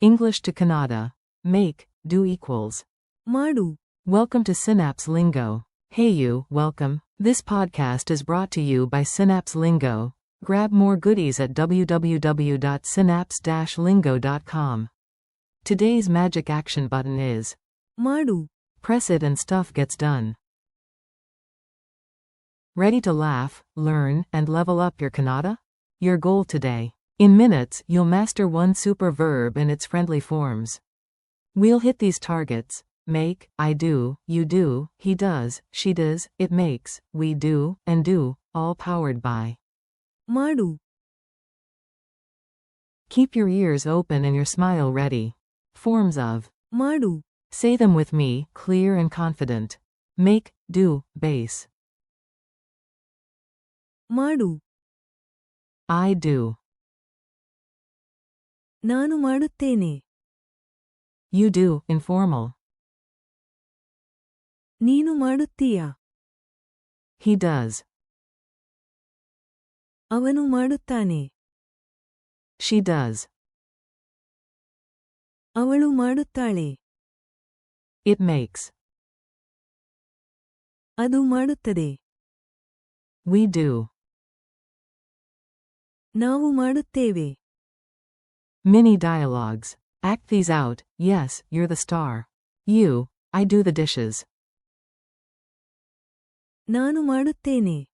English to Kannada. Make, do equals. Madu. Welcome to Synapse Lingo. Hey you, welcome. This podcast is brought to you by Synapse Lingo. Grab more goodies at www.synapse-lingo.com. Today's magic action button is Madu. press it and stuff gets done. Ready to laugh, learn, and level up your Kannada? Your goal today. In minutes, you'll master one super verb and its friendly forms. We'll hit these targets: make, I do, you do, he does, she does, it makes, we do, and do, all powered by Madu. Keep your ears open and your smile ready. Forms of Madu. say them with me, clear and confident. Make, do, base. Madu. I do. ನಾನು ಮಾಡುತ್ತೇನೆ. You do, informal. ನೀನು ಮಾಡುತ್ತೀಯಾ? He does. ಅವನು ಮಾಡುತ್ತಾನೆ. She does. ಅವಳು ಮಾಡುತ್ತಾಳೆ. It makes. ಅದು ಮಾಡುತ್ತದೆ. We do. ನಾವು ಮಾಡುತ್ತೇವೆ. Mini dialogues. Act these out. Yes, you're the star. You, I do the dishes. ನಾನು ಮಾಡುತ್ತೇನೆ.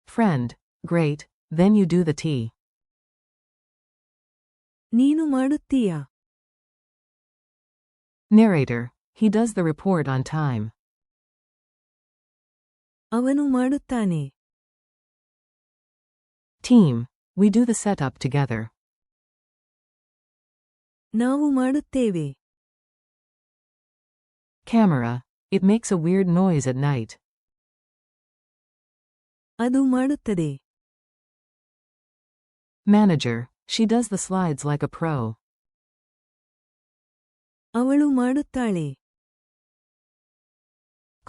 Friend, great, then you do the tea. ನೀನು ಮಾಡುತ್ತೀಯಾ? Narrator, he does the report on time. ಅವನು ಮಾಡುತ್ತಾನೆ. Team, we do the setup together. ನಾವು ಮಾಡುತ್ತೇವೆ. Camera, it makes a weird noise at night. ಅದು ಮಾಡುತ್ತದೆ. Manager, she does the slides like a pro. ಅವಳು ಮಾಡುತ್ತಾಳೆ.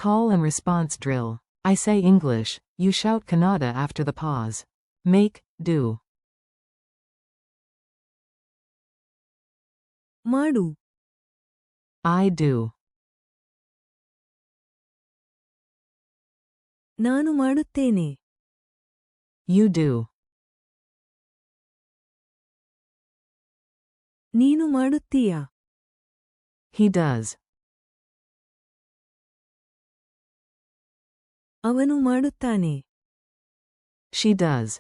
Call and response drill. I say English, you shout Kannada after the pause. Make, do. ಮಾಡು. I do. ನಾನು ಮಾಡುತ್ತೇನೆ. You do. ನೀನು ಮಾಡುತ್ತೀಯಾ? He does. ಅವನು ಮಾಡುತ್ತಾನೆ. She does.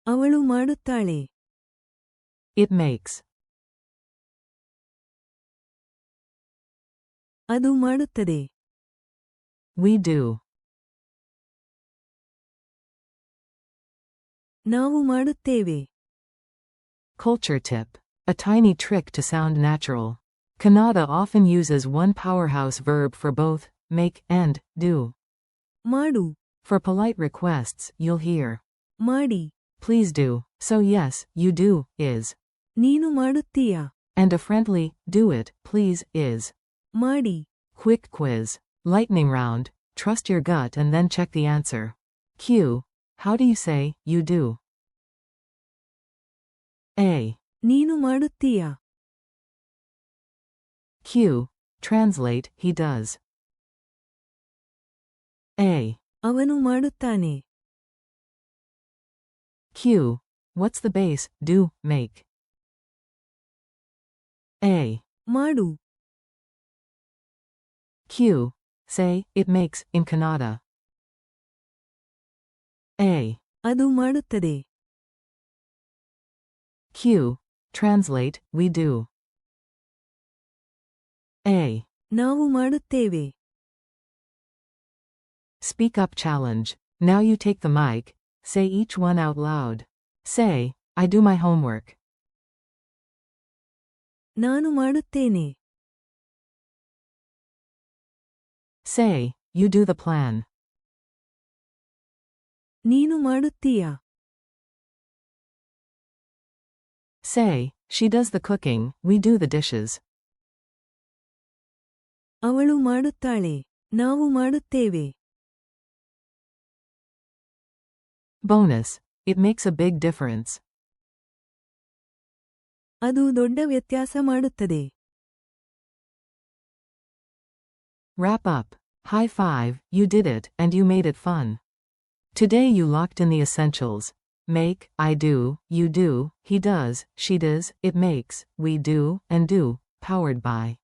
ಅವಳು ಮಾಡುತ್ತಾಳೆ. It makes. ಅದು ಮಾಡುತ್ತದೆ. We do. ನಾವು ಮಾಡುತ್ತೇವೆ. Culture tip. A tiny trick to sound natural. Kannada often uses one powerhouse verb for both make and do. ಮಾಡು. For polite requests, you'll hear ಮಾಡಿ. please do. So yes, you do is. ನೀನು ಮಾಡುತ್ತೀಯಾ? And a friendly do it, please is. ಮಾಡಿ. Quick quiz. Lightning round. Trust your gut and then check the answer. Q. How do you say you do? A. ನೀನು ಮಾಡುತ್ತೀಯಾ? Q. Translate, he does. A. ಅವನು ಮಾಡುತ್ತಾನೆ. Q. What's the base, do, make? A. ಮಾಡು. Q. Say, it makes, in Kannada. A. ಅದು ಮಾಡುತ್ತದೆ. Q. Translate, we do. A. ನಾವು ಮಾಡುತ್ತೇವೆ. Speak up challenge. Now you take the mic. Say each one out loud. Say, I do my homework. ನಾನು ಮಾಡುತ್ತೇನೆ. Say, you do the plan. ನೀನು ಮಾಡುತ್ತೀಯಾ? Say, she does the cooking, we do the dishes. ಅವಳು ಮಾಡುತ್ತಾಳೆ. ನಾವು ಮಾಡುತ್ತೇವೆ. Bonus. It makes a big difference. ಅದು ದೊಡ್ಡ ವ್ಯತ್ಯಾಸ ಮಾಡುತ್ತದೆ. Wrap up. High five, you did it, and you made it fun. Today you locked in the essentials. Make, I do, you do, he does, she does, it makes, we do, and do, powered by.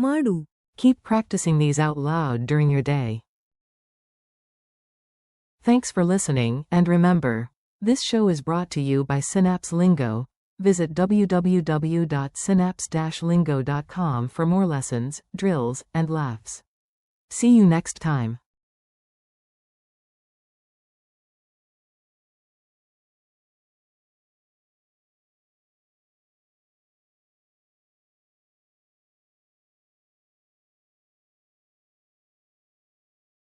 ಮಾಡು. Keep practicing these out loud during your day. Thanks for listening, and remember, this show is brought to you by Synapse Lingo. Visit www.synapse-lingo.com for more lessons, drills, and laughs. See you next time.